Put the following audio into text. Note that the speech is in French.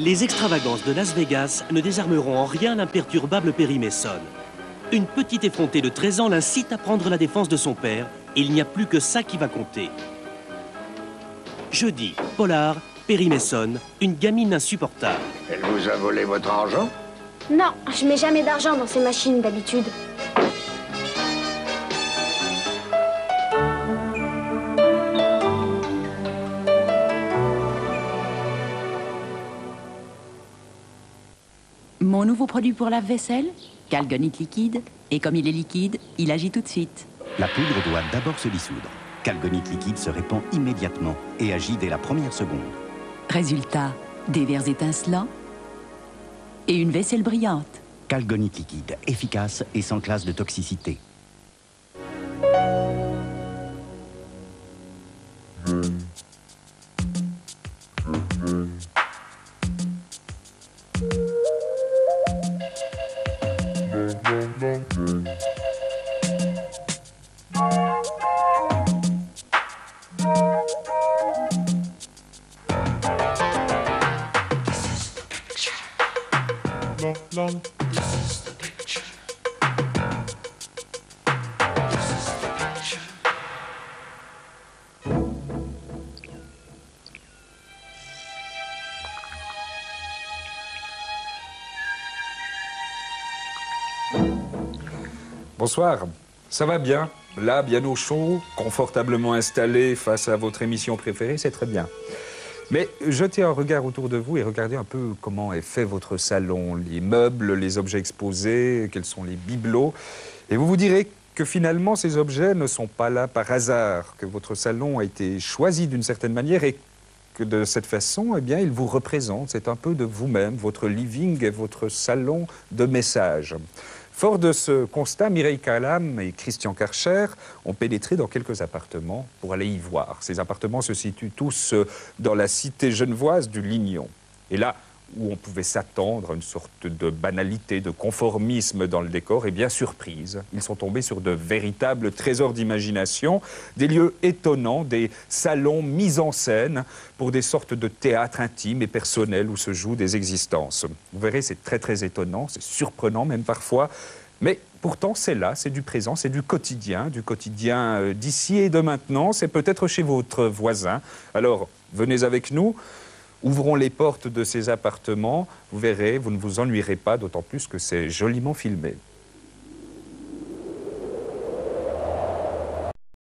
Les extravagances de Las Vegas ne désarmeront en rien l'imperturbable Perry Mason. Une petite effrontée de 13 ans l'incite à prendre la défense de son père, et il n'y a plus que ça qui va compter. Jeudi, polar, Perry Mason, une gamine insupportable. Elle vous a volé votre argent? Non, je mets jamais d'argent dans ces machines d'habitude. Mon nouveau produit pour lave-vaisselle, Calgonite liquide. Et comme il est liquide, il agit tout de suite. La poudre doit d'abord se dissoudre. Calgonite liquide se répand immédiatement et agit dès la première seconde. Résultat, des verres étincelants et une vaisselle brillante. Calgonite liquide, efficace et sans classe de toxicité. Bonsoir, ça va bien? Là, bien au chaud, confortablement installé face à votre émission préférée, c'est très bien. Mais jetez un regard autour de vous et regardez un peu comment est fait votre salon, les meubles, les objets exposés, quels sont les bibelots. Et vous vous direz que finalement, ces objets ne sont pas là par hasard, que votre salon a été choisi d'une certaine manière et que de cette façon, eh bien, il vous représente. C'est un peu de vous-même, votre living et votre salon de messages. Fort de ce constat, Mireille Calame et Christian Karcher ont pénétré dans quelques appartements pour aller y voir. Ces appartements se situent tous dans la cité genevoise du Lignon. Et là où on pouvait s'attendre à une sorte de banalité, de conformisme dans le décor, et bien surprise, ils sont tombés sur de véritables trésors d'imagination, des lieux étonnants, des salons mis en scène pour des sortes de théâtres intimes et personnels où se jouent des existences. Vous verrez, c'est très très étonnant, c'est surprenant même parfois, mais pourtant c'est là, c'est du présent, c'est du quotidien d'ici et de maintenant, c'est peut-être chez votre voisin. Alors, venez avec nous. Ouvrons les portes de ces appartements, vous verrez, vous ne vous ennuierez pas, d'autant plus que c'est joliment filmé.